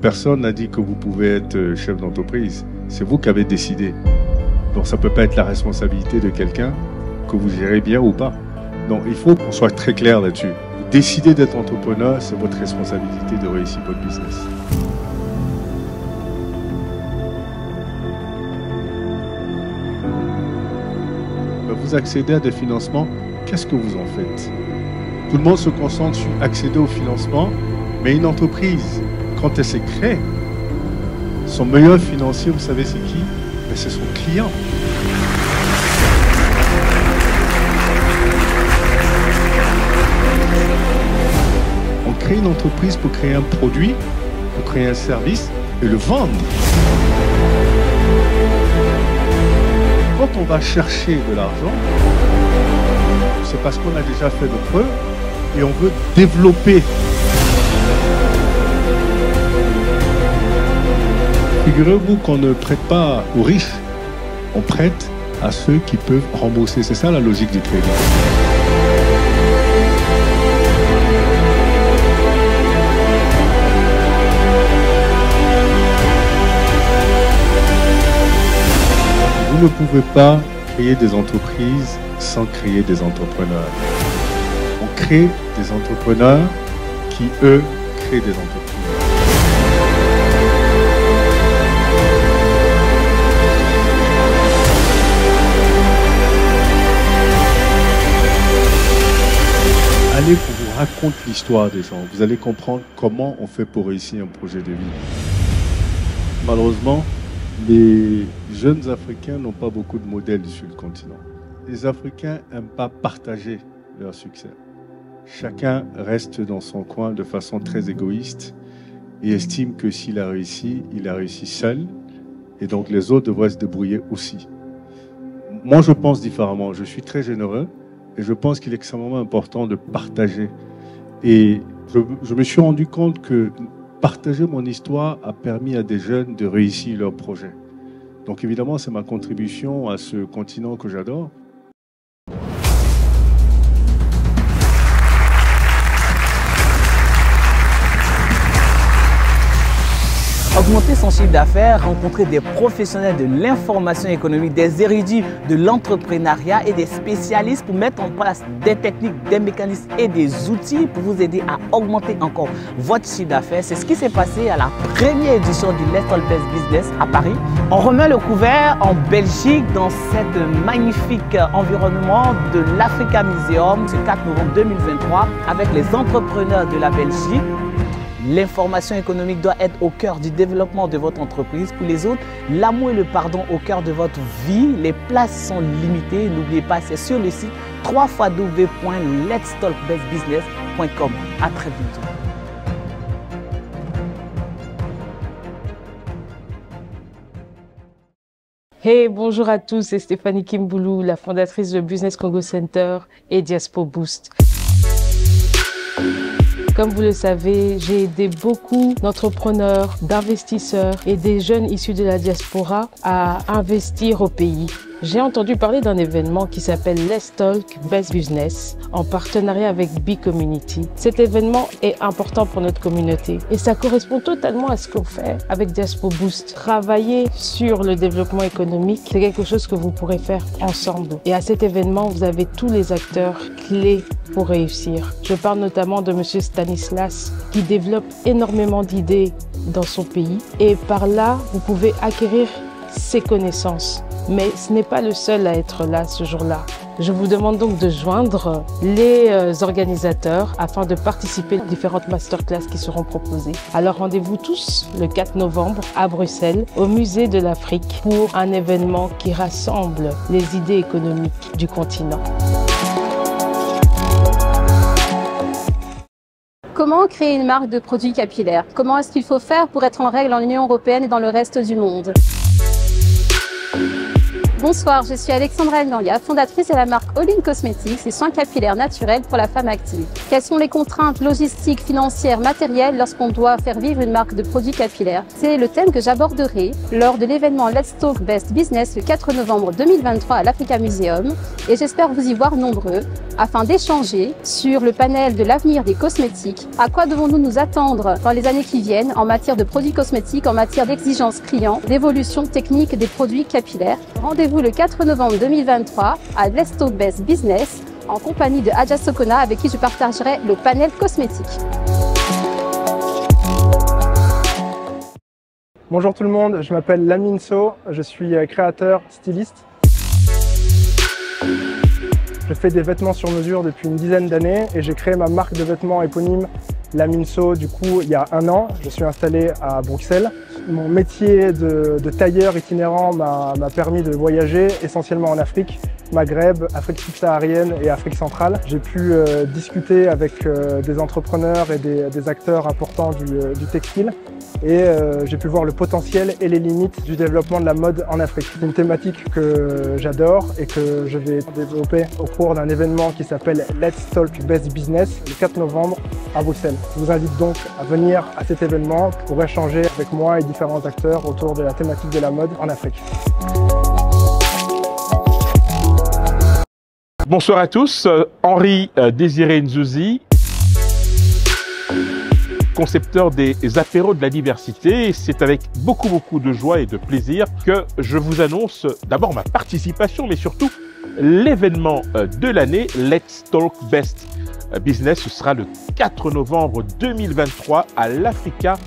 Personne n'a dit que vous pouvez être chef d'entreprise. C'est vous qui avez décidé. Donc ça ne peut pas être la responsabilité de quelqu'un que vous gérez bien ou pas. Donc il faut qu'on soit très clair là-dessus. Vous décidez d'être entrepreneur, c'est votre responsabilité de réussir votre business. Vous accédez à des financements, qu'est-ce que vous en faites? Tout le monde se concentre sur accéder au financement, mais une entreprise, quand elle s'est créée, son meilleur financier, vous savez c'est qui? C'est son client. On crée une entreprise pour créer un produit, pour créer un service et le vendre. Quand on va chercher de l'argent, c'est parce qu'on a déjà fait nos preuves et on veut développer. Figurez-vous qu'on ne prête pas aux riches, on prête à ceux qui peuvent rembourser. C'est ça la logique du crédit. Vous ne pouvez pas créer des entreprises sans créer des entrepreneurs. On crée des entrepreneurs qui, eux, créent des entreprises. Allez pour vous raconter l'histoire des gens. Vous allez comprendre comment on fait pour réussir un projet de vie. Malheureusement, les jeunes Africains n'ont pas beaucoup de modèles sur le continent. Les Africains n'aiment pas partager leur succès. Chacun reste dans son coin de façon très égoïste et estime que s'il a réussi, il a réussi seul. Et donc les autres devraient se débrouiller aussi. Moi, je pense différemment. Je suis très généreux et je pense qu'il est extrêmement important de partager. Et je me suis rendu compte que partager mon histoire a permis à des jeunes de réussir leur projet. Donc évidemment, c'est ma contribution à ce continent que j'adore. Augmenter son chiffre d'affaires, rencontrer des professionnels de l'information économique, des érudits de l'entrepreneuriat et des spécialistes pour mettre en place des techniques, des mécanismes et des outils pour vous aider à augmenter encore votre chiffre d'affaires. C'est ce qui s'est passé à la première édition du Let's Talk Best Business à Paris. On remet le couvert en Belgique dans cet magnifique environnement de l'Africa Museum ce 4 novembre 2023 avec les entrepreneurs de la Belgique. L'information économique doit être au cœur du développement de votre entreprise. Pour les autres, l'amour et le pardon au cœur de votre vie. Les places sont limitées. N'oubliez pas, c'est sur le site www.letstalkbestbusiness.com. À très bientôt. Hey, bonjour à tous, c'est Stéphanie Kimboulou, la fondatrice de Business Congo Center et Diaspo Boost. Comme vous le savez, j'ai aidé beaucoup d'entrepreneurs, d'investisseurs et des jeunes issus de la diaspora à investir au pays. J'ai entendu parler d'un événement qui s'appelle Let's Talk Best Business en partenariat avec B-Community. Cet événement est important pour notre communauté et ça correspond totalement à ce qu'on fait avec Diaspo Boost. Travailler sur le développement économique, c'est quelque chose que vous pourrez faire ensemble. Et à cet événement, vous avez tous les acteurs clés pour réussir. Je parle notamment de Monsieur Stanislas qui développe énormément d'idées dans son pays et par là, vous pouvez acquérir ses connaissances. Mais ce n'est pas le seul à être là ce jour-là. Je vous demande donc de joindre les organisateurs afin de participer aux différentes masterclass qui seront proposées. Alors rendez-vous tous le 4 novembre à Bruxelles, au Musée de l'Afrique, pour un événement qui rassemble les idées économiques du continent. Comment créer une marque de produits capillaires? Comment est-ce qu'il faut faire pour être en règle en Union européenne et dans le reste du monde? Bonsoir, je suis Alexandra Nganga, fondatrice de la marque All In Cosmetics et soins capillaires naturels pour la femme active. Quelles sont les contraintes logistiques, financières, matérielles lorsqu'on doit faire vivre une marque de produits capillaires? C'est le thème que j'aborderai lors de l'événement Let's Talk Best Business le 4 novembre 2023 à l'Africa Museum et j'espère vous y voir nombreux afin d'échanger sur le panel de l'avenir des cosmétiques. À quoi devons-nous nous attendre dans les années qui viennent en matière de produits cosmétiques, en matière d'exigences clients, d'évolution technique des produits capillaires. Rendez-vous le 4 novembre 2023 à Let's Talk Best Business en compagnie de Adja Sokona avec qui je partagerai le panel cosmétique. Bonjour tout le monde, je m'appelle Lamine So, je suis créateur, styliste. Je fais des vêtements sur mesure depuis une dizaine d'années et j'ai créé ma marque de vêtements éponyme Lamine So du coup il y a 1 an. Je suis installé à Bruxelles. Mon métier de tailleur itinérant m'a permis de voyager essentiellement en Afrique, Maghreb, Afrique subsaharienne et Afrique centrale. J'ai pu discuter avec des entrepreneurs et des acteurs importants du textile et j'ai pu voir le potentiel et les limites du développement de la mode en Afrique. C'est une thématique que j'adore et que je vais développer au cours d'un événement qui s'appelle Let's Talk Best Business le 4 novembre à Bruxelles. Je vous invite donc à venir à cet événement pour échanger avec moi et différents acteurs autour de la thématique de la mode en Afrique. Bonsoir à tous, Henri Désiré Nzouzi, concepteur des apéros de la diversité. C'est avec beaucoup de joie et de plaisir que je vous annonce d'abord ma participation, mais surtout l'événement de l'année Let's Talk Best Business. Ce sera le 4 novembre 2023 à l'Africa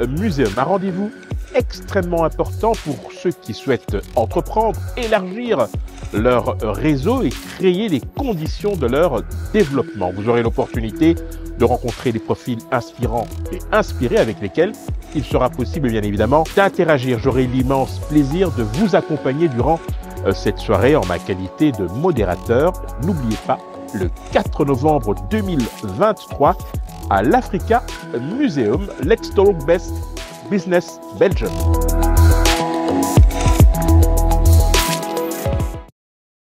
Museum. Un rendez-vous extrêmement important pour ceux qui souhaitent entreprendre, élargir leur réseau et créer les conditions de leur développement. Vous aurez l'opportunité de rencontrer des profils inspirants et inspirés avec lesquels il sera possible bien évidemment d'interagir. J'aurai l'immense plaisir de vous accompagner durant cette soirée en ma qualité de modérateur. N'oubliez pas, le 4 novembre 2023 à l'Africa Museum, Let's Talk Best Business Belgium.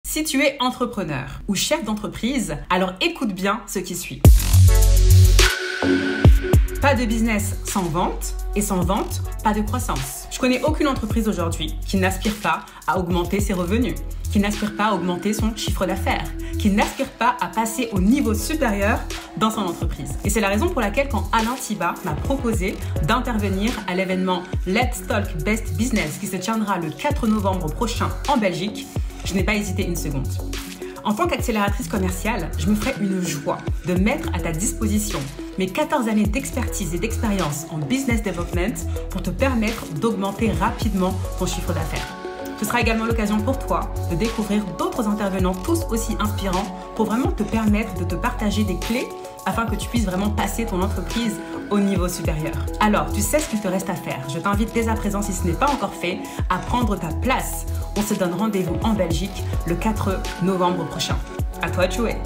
Si tu es entrepreneur ou chef d'entreprise, alors écoute bien ce qui suit. Pas de business sans vente et sans vente, pas de croissance. Je connais aucune entreprise aujourd'hui qui n'aspire pas à augmenter ses revenus, qui n'aspire pas à augmenter son chiffre d'affaires, qui n'aspire pas à passer au niveau supérieur dans son entreprise. Et c'est la raison pour laquelle quand Alain Thiba m'a proposé d'intervenir à l'événement Let's Talk Best Business qui se tiendra le 4 novembre prochain en Belgique, je n'ai pas hésité une seconde. En tant qu'accélératrice commerciale, je me ferai une joie de mettre à ta disposition mes 14 années d'expertise et d'expérience en business development pour te permettre d'augmenter rapidement ton chiffre d'affaires. Ce sera également l'occasion pour toi de découvrir d'autres intervenants tous aussi inspirants pour vraiment te permettre de te partager des clés afin que tu puisses vraiment passer ton entreprise au niveau supérieur. Alors, tu sais ce qu'il te reste à faire. Je t'invite dès à présent, si ce n'est pas encore fait, à prendre ta place. On se donne rendez-vous en Belgique le 4 novembre prochain. À toi de jouer.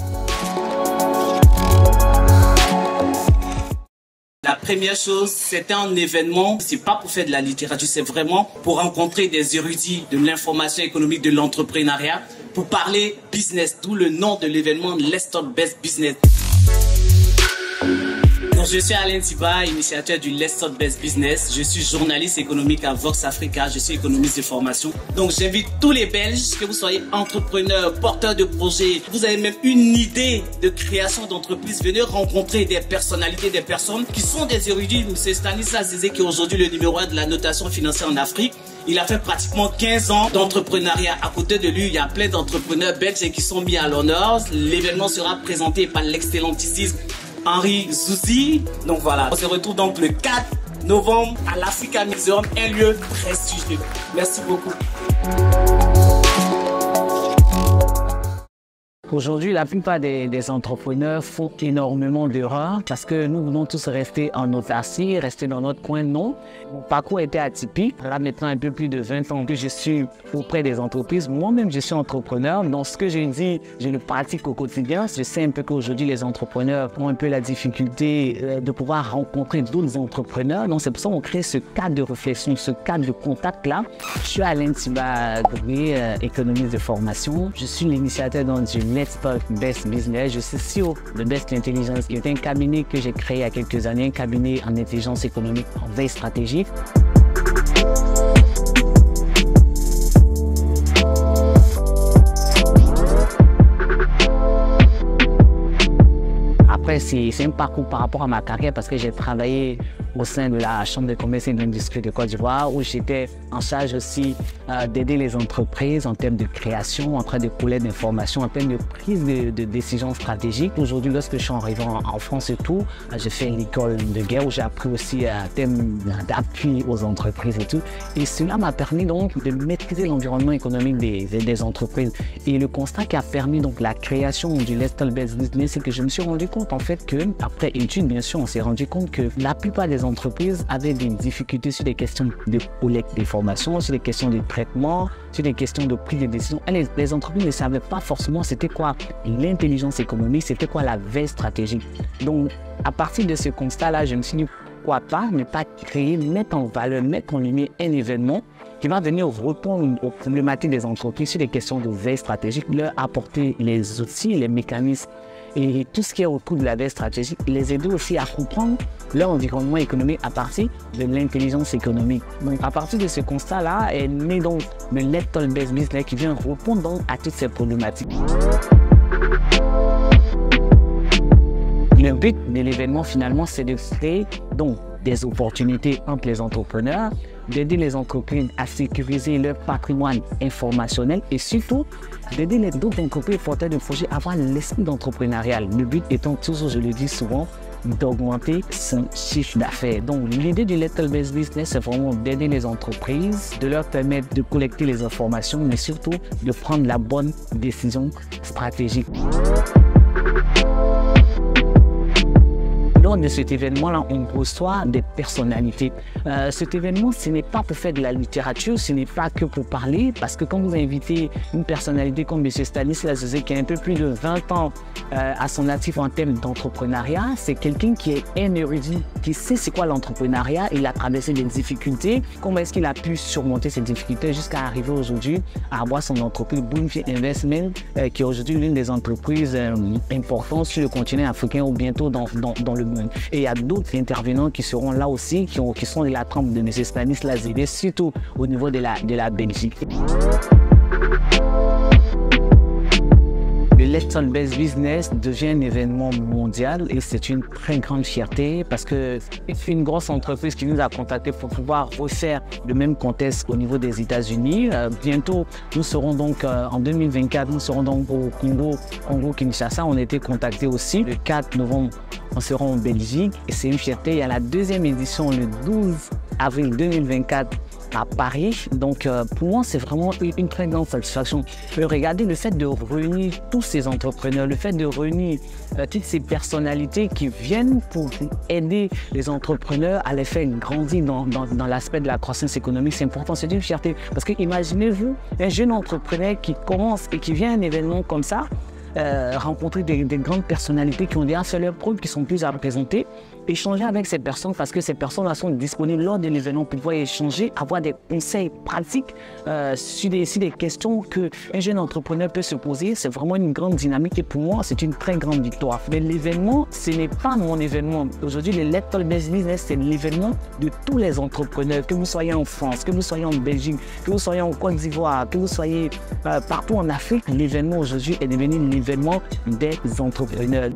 La première chose, c'était un événement, c'est pas pour faire de la littérature, c'est vraiment pour rencontrer des érudits de l'information économique, de l'entrepreneuriat, pour parler business, d'où le nom de l'événement Let's Talk Best Business. Donc, je suis Alain Thiba, initiateur du Let's Talk Best Business. Je suis journaliste économique à Vox Africa. Je suis économiste de formation. Donc, j'invite tous les Belges, que vous soyez entrepreneurs, porteurs de projets, vous avez même une idée de création d'entreprise, venez rencontrer des personnalités, des personnes qui sont des érudits. C'est Stanislas Zizé qui est aujourd'hui le numéro 1 de la notation financière en Afrique. Il a fait pratiquement 15 ans d'entrepreneuriat. À côté de lui, il y a plein d'entrepreneurs belges qui sont mis à l'honneur. L'événement sera présenté par l'excellentissime Henri Nzouzi. Donc voilà, on se retrouve donc le 4 novembre à l'Africa Museum, un lieu prestigieux. Merci beaucoup. Aujourd'hui, la plupart des entrepreneurs font énormément d'erreurs parce que nous voulons tous rester en autarcie, rester dans notre coin. Non, mon parcours était atypique. Là, maintenant, un peu plus de 20 ans que je suis auprès des entreprises. Moi-même, je suis entrepreneur. Donc, ce que je dis, je le pratique au quotidien. Je sais un peu qu'aujourd'hui, les entrepreneurs ont un peu la difficulté de pouvoir rencontrer d'autres entrepreneurs. Donc, c'est pour ça qu'on crée ce cadre de réflexion, ce cadre de contact-là. Je suis Alain Thiba, économiste de formation. Je suis l'initiateur du Let's Talk Best Business. Je suis CEO de Best Intelligence, qui est un cabinet que j'ai créé il y a quelques années, un cabinet en intelligence économique, en veille stratégique. après, c'est un parcours par rapport à ma carrière parce que j'ai travaillé au sein de la Chambre de commerce et d'industrie de Côte d'Ivoire où j'étais en charge aussi d'aider les entreprises en termes de création, en train de collecter d'informations, en termes de prise de décisions stratégiques. Aujourd'hui, lorsque je suis arrivé en France et tout, j'ai fait l'école de guerre où j'ai appris aussi un thème d'appui aux entreprises et tout. Et cela m'a permis donc de maîtriser l'environnement économique des entreprises. Et le constat qui a permis donc la création du Let's Talk Best Business, c'est que je me suis rendu compte en fait que, après études bien sûr, on s'est rendu compte que la plupart des entreprises avaient des difficultés sur des questions de collecte d'informations, sur des questions de traitement, sur des questions de prise de décision. Et les entreprises ne savaient pas forcément c'était quoi l'intelligence économique, c'était quoi la veille stratégique. Donc à partir de ce constat-là, je me suis dit pourquoi pas ne pas créer, mettre en valeur, mettre en lumière un événement qui va venir répondre aux problématiques des entreprises sur des questions de veille stratégique, leur apporter les outils, les mécanismes et tout ce qui est autour de la veille stratégique, les aider aussi à comprendre leur environnement économique à partir de l'intelligence économique. Donc à partir de ce constat-là, est né donc le Let's Talk Best Business qui vient répondre donc à toutes ces problématiques. Le but de l'événement finalement, c'est de créer donc des opportunités entre les entrepreneurs, d'aider les entreprises à sécuriser leur patrimoine informationnel et surtout d'aider les autres entreprises porteurs de projets à avoir l'esprit d'entrepreneurial. Le but étant toujours, je le dis souvent, d'augmenter son chiffre d'affaires. Donc l'idée du Let's Talk Best Business, c'est vraiment d'aider les entreprises, de leur permettre de collecter les informations, mais surtout de prendre la bonne décision stratégique. Lors de cet événement-là, on reçoit des personnalités. Cet événement, ce n'est pas pour faire de la littérature, ce n'est pas que pour parler, parce que quand vous invitez une personnalité comme M. Stanislas José, qui a un peu plus de 20 ans à son actif en termes d'entrepreneuriat, c'est quelqu'un qui est un érudit, qui sait c'est quoi l'entrepreneuriat, il a traversé des difficultés, comment est-ce qu'il a pu surmonter ces difficultés jusqu'à arriver aujourd'hui à avoir son entreprise Bounty Investment, qui est aujourd'hui l'une des entreprises importantes sur le continent africain ou bientôt dans le monde. Et il y a d'autres intervenants qui seront là aussi, qui sont de la trempe de M. Stanislas José, surtout au niveau de la Belgique. Le Let's Talk Best Business devient un événement mondial et c'est une très grande fierté parce que c'est une grosse entreprise qui nous a contactés pour pouvoir refaire le même contexte au niveau des États-Unis. Bientôt, nous serons donc en 2024, nous serons donc au Congo-Kinshasa. On a été contactés aussi. Le 4 novembre, on sera en Belgique et c'est une fierté. Il y a la deuxième édition le 12 avril 2024 à Paris. Donc pour moi, c'est vraiment une très grande satisfaction. Regardez le fait de réunir tous ces entrepreneurs, le fait de réunir toutes ces personnalités qui viennent pour aider les entrepreneurs à les faire grandir dans l'aspect de la croissance économique, c'est important, c'est une fierté. Parce que imaginez-vous un jeune entrepreneur qui commence et qui vient à un événement comme ça, rencontrer des grandes personnalités qui ont déjà fait leur preuve, qui sont plus à présenter, échanger avec ces personnes parce que ces personnes sont disponibles lors de l'événement pour pouvoir échanger, avoir des conseils pratiques sur des questions qu'un jeune entrepreneur peut se poser. C'est vraiment une grande dynamique et pour moi, c'est une très grande victoire. Mais l'événement, ce n'est pas mon événement. Aujourd'hui, le Let's Talk Best Business, c'est l'événement de tous les entrepreneurs, que vous soyez en France, que vous soyez en Belgique, que vous soyez en Côte d'Ivoire, que vous soyez partout en Afrique. L'événement aujourd'hui est devenu l'événement des entrepreneurs.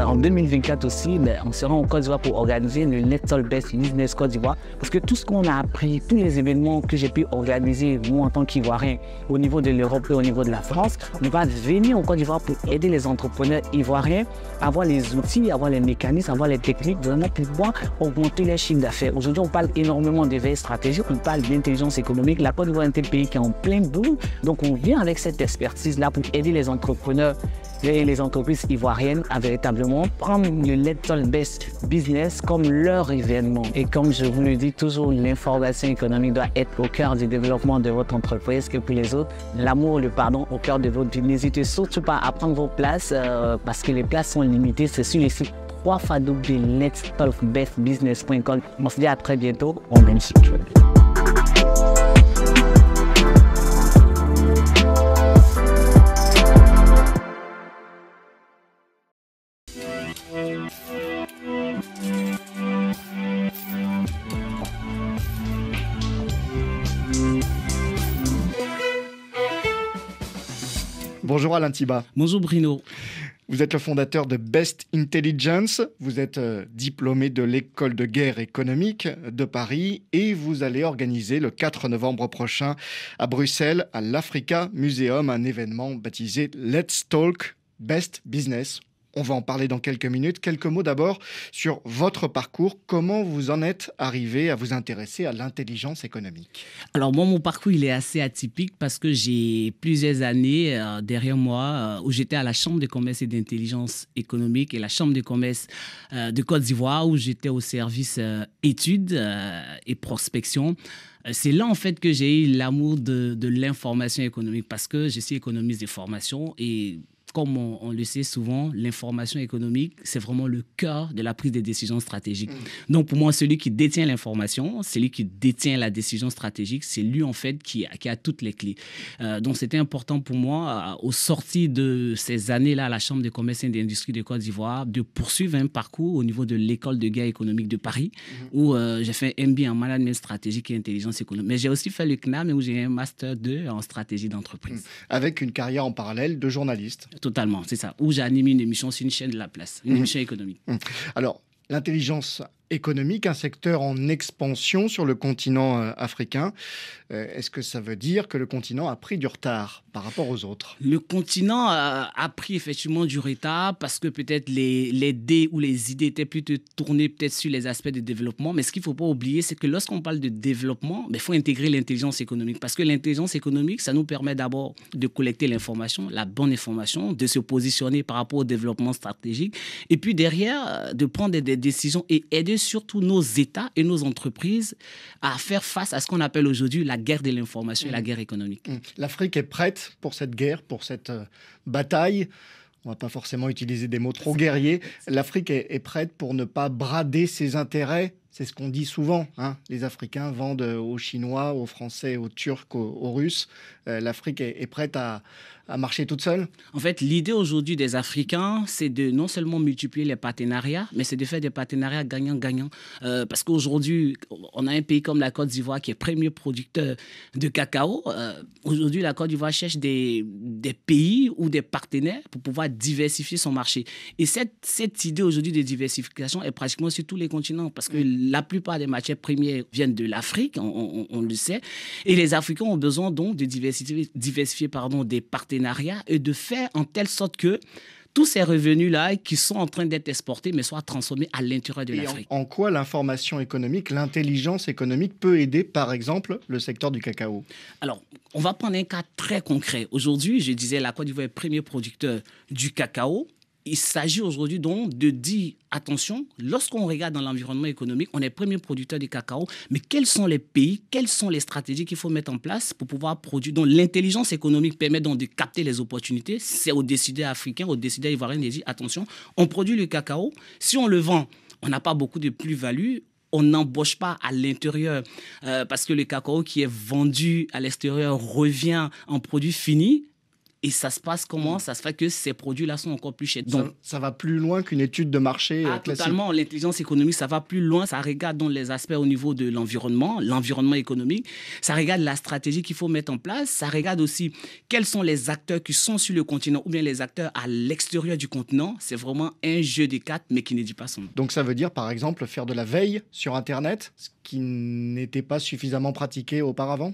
En 2024 aussi, on sera en Côte d'Ivoire pour organiser le Let's Talk Best Business Côte d'Ivoire parce que tout ce qu'on a appris, tous les événements que j'ai pu organiser, moi en tant qu'Ivoirien, au niveau de l'Europe et au niveau de la France, on va venir en Côte d'Ivoire pour aider les entrepreneurs ivoiriens à avoir les outils, à avoir les mécanismes, à avoir les techniques, vraiment pour pouvoir augmenter les chiffres d'affaires. Aujourd'hui, on parle énormément d'éveil stratégique, on parle d'intelligence économique. La Côte d'Ivoire est un pays qui est en plein boom, donc on vient avec cette expertise-là pour aider les entrepreneurs et les entreprises ivoiriennes à véritablement prendre le Let's Talk Best Business comme leur événement. Et comme je vous le dis toujours, l'information économique doit être au cœur du développement de votre entreprise que pour les autres. L'amour, le pardon au cœur de votre vie. N'hésitez surtout pas à prendre vos places parce que les places sont limitées. C'est sur les sites www.letstalkbestbusiness.com. On se dit à très bientôt en Belgique. Bonjour Alain Thiba. Bonjour Bruno. Vous êtes le fondateur de Best Intelligence, vous êtes diplômé de l'école de guerre économique de Paris et vous allez organiser le 4 novembre prochain à Bruxelles, à l'Africa Museum, un événement baptisé Let's Talk Best Business. On va en parler dans quelques minutes. Quelques mots d'abord sur votre parcours. Comment vous en êtes arrivé à vous intéresser à l'intelligence économique? Alors moi, mon parcours, il est assez atypique parce que j'ai plusieurs années derrière moi où j'étais à la Chambre de commerce et d'intelligence économique et la Chambre de commerce de Côte d'Ivoire où j'étais au service études et prospection. C'est là, en fait, que j'ai eu l'amour de l'information économique parce que je suis économiste de formation et comme on le sait souvent, l'information économique, c'est vraiment le cœur de la prise de décision stratégique. Donc, pour moi, celui qui détient l'information, celui qui détient la décision stratégique, c'est lui, en fait, qui a toutes les clés. Donc, c'était important pour moi, au sorti de ces années-là à la Chambre de commerce et d'industrie de Côte d'Ivoire, de poursuivre un parcours au niveau de l'école de guerre économique de Paris, où j'ai fait un MBA en management stratégique et intelligence économique. Mais j'ai aussi fait le CNAM, où j'ai un Master 2 en stratégie d'entreprise. Avec une carrière en parallèle de journaliste. Totalement, c'est ça. Où j'ai animé une émission sur une chaîne de la place, une émission économique. Alors, l'intelligence économique, un secteur en expansion sur le continent africain. Est-ce que ça veut dire que le continent a pris du retard par rapport aux autres? Le continent a pris effectivement du retard parce que peut-être les dés ou les idées étaient plutôt tournées peut-être sur les aspects de développement. Mais ce qu'il ne faut pas oublier, c'est que lorsqu'on parle de développement, il faut intégrer l'intelligence économique. Parce que l'intelligence économique, ça nous permet d'abord de collecter l'information, la bonne information, de se positionner par rapport au développement stratégique. Et puis derrière, de prendre des décisions et aider surtout nos États et nos entreprises à faire face à ce qu'on appelle aujourd'hui la guerre de l'information et la guerre économique. L'Afrique est prête pour cette guerre, pour cette bataille. On ne va pas forcément utiliser des mots trop guerriers. L'Afrique est prête pour ne pas brader ses intérêts. C'est ce qu'on dit souvent. Les Africains vendent aux Chinois, aux Français, aux Turcs, aux Russes. L'Afrique est prête à marcher toute seule? En fait, l'idée aujourd'hui des Africains, c'est de non seulement multiplier les partenariats, mais c'est de faire des partenariats gagnant-gagnant. Parce qu'aujourd'hui, on a un pays comme la Côte d'Ivoire qui est premier producteur de cacao. Aujourd'hui, la Côte d'Ivoire cherche des pays ou des partenaires pour pouvoir diversifier son marché. Et cette idée aujourd'hui de diversification est pratiquement sur tous les continents parce que la plupart des matières premières viennent de l'Afrique, on le sait. Et les Africains ont besoin donc de diversifier des partenariats et de faire en telle sorte que tous ces revenus-là qui sont en train d'être exportés, mais soient transformés à l'intérieur de l'Afrique. En quoi l'information économique, l'intelligence économique peut aider, par exemple, le secteur du cacao? Alors, on va prendre un cas très concret. Aujourd'hui, je disais, la Côte d'Ivoire est le premier producteur du cacao. Il s'agit aujourd'hui donc de dire, attention, lorsqu'on regarde dans l'environnement économique, on est premier producteur de cacao, mais quels sont les pays, quelles sont les stratégies qu'il faut mettre en place pour pouvoir produire? Donc l'intelligence économique permet donc de capter les opportunités. C'est aux décideurs africains, aux décideurs ivoiriens de dire, attention, on produit le cacao, si on le vend, on n'a pas beaucoup de plus-value. On n'embauche pas à l'intérieur parce que le cacao qui est vendu à l'extérieur revient en produit fini. Et ça se passe comment? Ça se fait que ces produits-là sont encore plus chers. Donc, ça va plus loin qu'une étude de marché classique. Totalement. L'intelligence économique, ça va plus loin. Ça regarde donc les aspects au niveau de l'environnement économique. Ça regarde la stratégie qu'il faut mettre en place. Ça regarde aussi quels sont les acteurs qui sont sur le continent ou bien les acteurs à l'extérieur du continent. C'est vraiment un jeu de cartes, mais qui ne dit pas son nom. Donc ça veut dire, par exemple, faire de la veille sur Internet, ce qui n'était pas suffisamment pratiqué auparavant?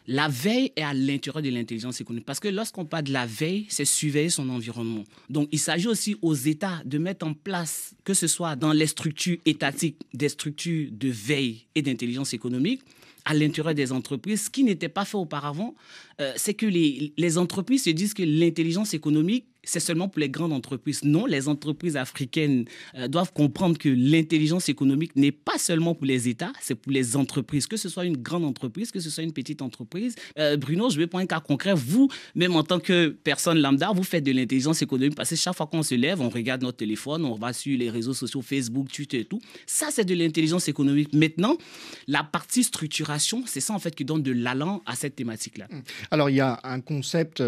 La veille est à l'intérieur de l'intelligence économique. Parce que lorsqu'on parle de la veille, c'est surveiller son environnement. Donc, il s'agit aussi aux États de mettre en place, que ce soit dans les structures étatiques, des structures de veille et d'intelligence économique, à l'intérieur des entreprises. Ce qui n'était pas fait auparavant, c'est que les entreprises se disent que l'intelligence économique, c'est seulement pour les grandes entreprises. Non, les entreprises africaines doivent comprendre que l'intelligence économique n'est pas seulement pour les États, c'est pour les entreprises, que ce soit une grande entreprise, que ce soit une petite entreprise. Bruno, je vais prendre un cas concret. Vous, même en tant que personne lambda, vous faites de l'intelligence économique parce que chaque fois qu'on se lève, on regarde notre téléphone, on va sur les réseaux sociaux, Facebook, Twitter et tout. Ça, c'est de l'intelligence économique. Maintenant, la partie structuration, c'est ça en fait qui donne de l'allant à cette thématique-là. Alors, il y a un concept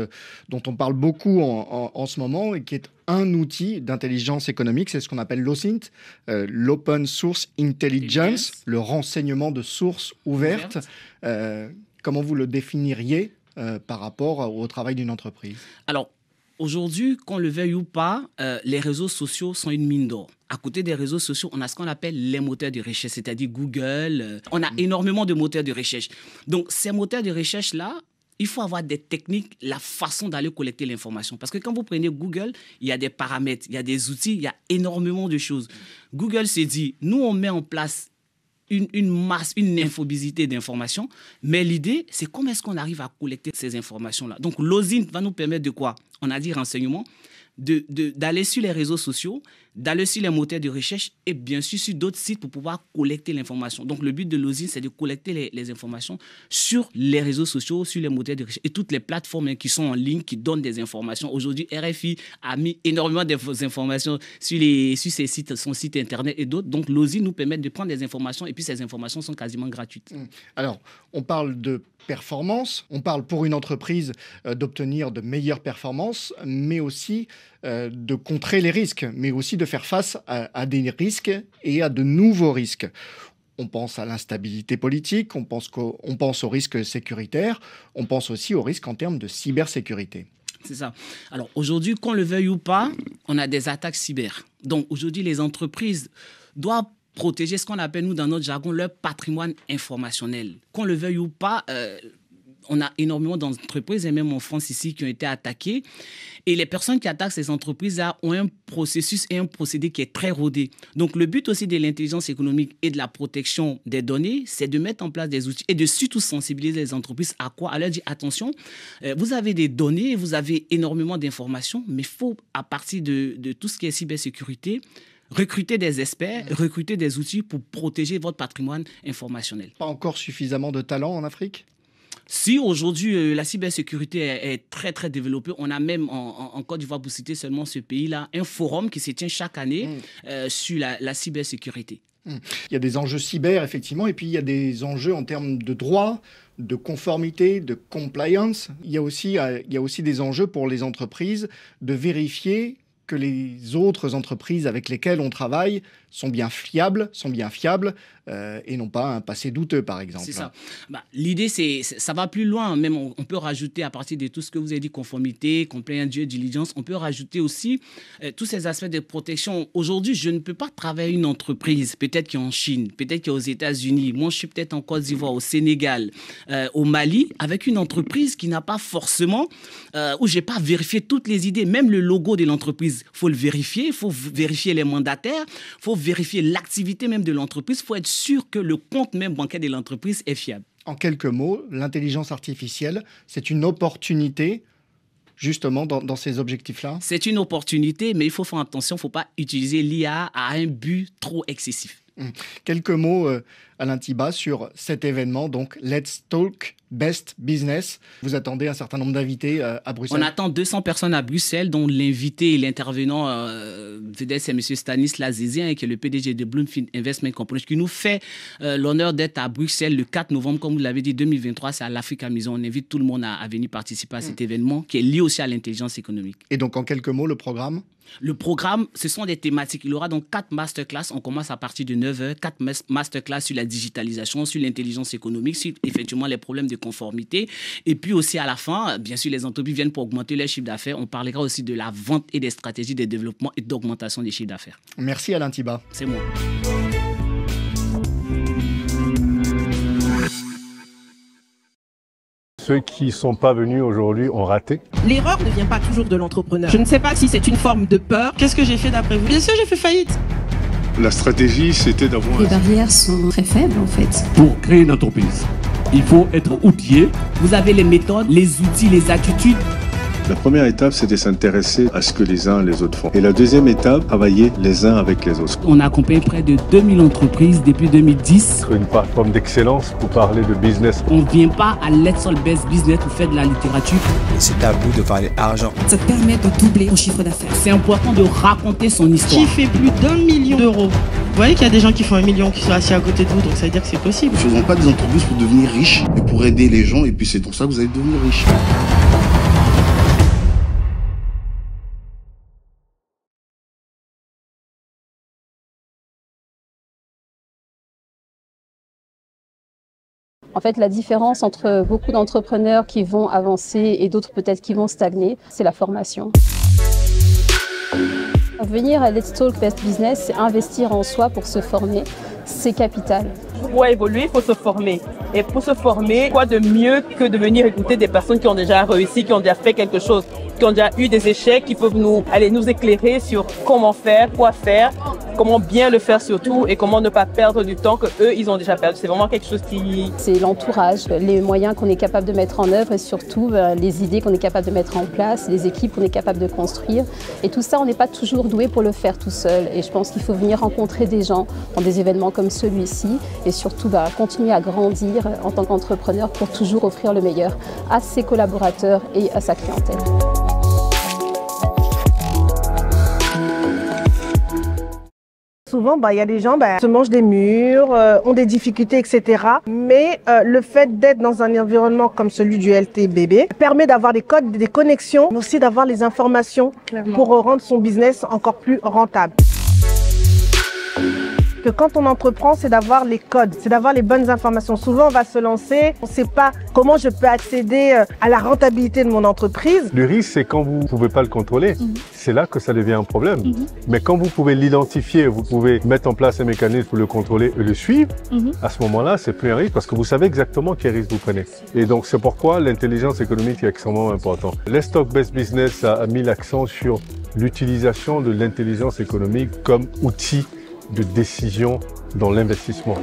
dont on parle beaucoup en ce moment et qui est un outil d'intelligence économique, c'est ce qu'on appelle l'OSINT, l'Open Source Intelligence, le renseignement de sources ouvertes. Comment vous le définiriez par rapport au travail d'une entreprise? Alors, Aujourd'hui, qu'on le veuille ou pas, les réseaux sociaux sont une mine d'or. À côté des réseaux sociaux, on a ce qu'on appelle les moteurs de recherche, c'est-à-dire Google. On a énormément de moteurs de recherche. Donc, ces moteurs de recherche-là, il faut avoir des techniques, la façon d'aller collecter l'information. Parce que quand vous prenez Google, il y a des paramètres, il y a des outils, il y a énormément de choses. Google s'est dit, nous, on met en place une masse, une infobésité d'informations, mais l'idée, c'est comment est-ce qu'on arrive à collecter ces informations-là. Donc, l'OSINT va nous permettre de quoi? On a dit renseignement, d'aller sur les réseaux sociaux, d'aller sur les moteurs de recherche et bien sûr sur d'autres sites pour pouvoir collecter l'information. Donc, le but de l'OSINT, c'est de collecter les informations sur les réseaux sociaux, sur les moteurs de recherche et toutes les plateformes qui sont en ligne, qui donnent des informations. Aujourd'hui, RFI a mis énormément d'informations sur ses sites, son site internet et d'autres. Donc, l'OSINT nous permet de prendre des informations et puis ces informations sont quasiment gratuites. Alors, on parle de performance, on parle pour une entreprise d'obtenir de meilleures performances, mais aussi de contrer les risques, mais aussi de faire face à des risques et à de nouveaux risques. On pense à l'instabilité politique, on pense aux risques sécuritaires, on pense aussi aux risques en termes de cybersécurité. C'est ça. Alors aujourd'hui, qu'on le veuille ou pas, on a des attaques cyber. Donc aujourd'hui, les entreprises doivent protéger ce qu'on appelle, nous, dans notre jargon, leur patrimoine informationnel. Qu'on le veuille ou pas, on a énormément d'entreprises, et même en France ici, qui ont été attaquées. Et les personnes qui attaquent ces entreprises-là ont un processus et un procédé qui est très rodé. Donc, le but aussi de l'intelligence économique et de la protection des données, c'est de mettre en place des outils et de surtout sensibiliser les entreprises à quoi? À leur dire, attention, vous avez des données, vous avez énormément d'informations, mais il faut, à partir de tout ce qui est cybersécurité, recruter des experts, recruter des outils pour protéger votre patrimoine informationnel. Pas encore suffisamment de talent en Afrique ? Si aujourd'hui, la cybersécurité est très, très développée, on a même en Côte d'Ivoire, pour citer seulement ce pays-là, un forum qui se tient chaque année sur la cybersécurité. Il y a des enjeux cyber, effectivement, et puis il y a des enjeux en termes de droit, de conformité, de compliance. Il y a aussi des enjeux pour les entreprises de vérifier que les autres entreprises avec lesquelles on travaille sont bien fiables et non pas un passé douteux, par exemple. C'est ça. L'idée, ça va plus loin. Même on peut rajouter, à partir de tout ce que vous avez dit, conformité, compliance, due diligence, on peut rajouter aussi tous ces aspects de protection. Aujourd'hui, je ne peux pas travailler une entreprise, peut-être qui est en Chine, peut-être qui est aux États-Unis. Moi, je suis peut-être en Côte d'Ivoire, au Sénégal, au Mali, avec une entreprise qui n'a pas forcément, où je n'ai pas vérifié toutes les idées, même le logo de l'entreprise. Il faut le vérifier, il faut vérifier les mandataires, il faut vérifier l'activité même de l'entreprise, il faut être sûr que le compte même bancaire de l'entreprise est fiable. En quelques mots, l'intelligence artificielle, c'est une opportunité justement dans ces objectifs-là? C'est une opportunité, mais il faut faire attention, il ne faut pas utiliser l'IA à un but trop excessif. Quelques mots, Alain Thiba, sur cet événement, donc Let's Talk Best Business. Vous attendez un certain nombre d'invités à Bruxelles? On attend 200 personnes à Bruxelles, dont l'invité et l'intervenant vedette, c'est M. Stanislas Zizien, qui est le PDG de Bloomfield Investment Company, qui nous fait l'honneur d'être à Bruxelles le 4 novembre, comme vous l'avez dit, 2023, c'est à l'Africa Maison. On invite tout le monde à venir participer à cet événement qui est lié aussi à l'intelligence économique. Et donc, en quelques mots, le programme? Le programme, ce sont des thématiques. Il y aura donc 4 masterclass. On commence à partir de 9h. 4 masterclass sur la digitalisation, sur l'intelligence économique, sur effectivement les problèmes de conformité. Et puis aussi à la fin, bien sûr, les entreprises viennent pour augmenter leur chiffre d'affaires. On parlera aussi de la vente et des stratégies de développement et d'augmentation des chiffres d'affaires. Merci Alain Thiba. C'est moi. Ceux qui ne sont pas venus aujourd'hui ont raté. L'erreur ne vient pas toujours de l'entrepreneur. Je ne sais pas si c'est une forme de peur. Qu'est-ce que j'ai fait d'après vous? Bien sûr, j'ai fait faillite. La stratégie, c'était d'avoir... Les barrières sont très faibles en fait. Pour créer une entreprise, il faut être outillé. Vous avez les méthodes, les outils, les attitudes. La première étape, c'est de s'intéresser à ce que les uns et les autres font. Et la deuxième étape, travailler les uns avec les autres. On a accompagné près de 2000 entreprises depuis 2010. Une plateforme d'excellence pour parler de business. On ne vient pas à Let's All Best Business pour faire de la littérature. C'est tabou de parler argent. Ça te permet de doubler ton chiffre d'affaires. C'est important de raconter son histoire. Qui fait plus d'1 million d'euros. Vous voyez qu'il y a des gens qui font 1 million qui sont assis à côté de vous, donc ça veut dire que c'est possible. Ne faisons pas des entreprises pour devenir riches, mais pour aider les gens, et puis c'est pour ça que vous allez devenir riches. En fait, la différence entre beaucoup d'entrepreneurs qui vont avancer et d'autres peut-être qui vont stagner, c'est la formation. Venir à Let's Talk Best Business, c'est investir en soi pour se former, c'est capital. Pour évoluer, il faut se former. Et pour se former, quoi de mieux que de venir écouter des personnes qui ont déjà réussi, qui ont déjà fait quelque chose, qui ont déjà eu des échecs, qui peuvent nous éclairer sur comment faire, quoi faire, comment bien le faire surtout et comment ne pas perdre du temps que eux ils ont déjà perdu. C'est vraiment quelque chose qui... C'est l'entourage, les moyens qu'on est capable de mettre en œuvre et surtout les idées qu'on est capable de mettre en place, les équipes qu'on est capable de construire. Et tout ça, on n'est pas toujours doué pour le faire tout seul. Et je pense qu'il faut venir rencontrer des gens dans des événements comme celui-ci et surtout continuer à grandir en tant qu'entrepreneur pour toujours offrir le meilleur à ses collaborateurs et à sa clientèle. Souvent, il y a des gens qui se mangent des murs, ont des difficultés, etc. Mais le fait d'être dans un environnement comme celui du LTBB permet d'avoir des codes, des connexions, mais aussi d'avoir les informations pour rendre son business encore plus rentable. Que quand on entreprend, c'est d'avoir les codes, c'est d'avoir les bonnes informations. Souvent, on va se lancer, on ne sait pas comment je peux accéder à la rentabilité de mon entreprise. Le risque, c'est quand vous ne pouvez pas le contrôler. C'est là que ça devient un problème. Mais quand vous pouvez l'identifier, vous pouvez mettre en place un mécanisme pour le contrôler et le suivre, à ce moment-là, c'est plus un risque parce que vous savez exactement quel risque vous prenez. Et donc, c'est pourquoi l'intelligence économique est extrêmement importante. Let's Talk Best Business a mis l'accent sur l'utilisation de l'intelligence économique comme outil de décision dans l'investissement.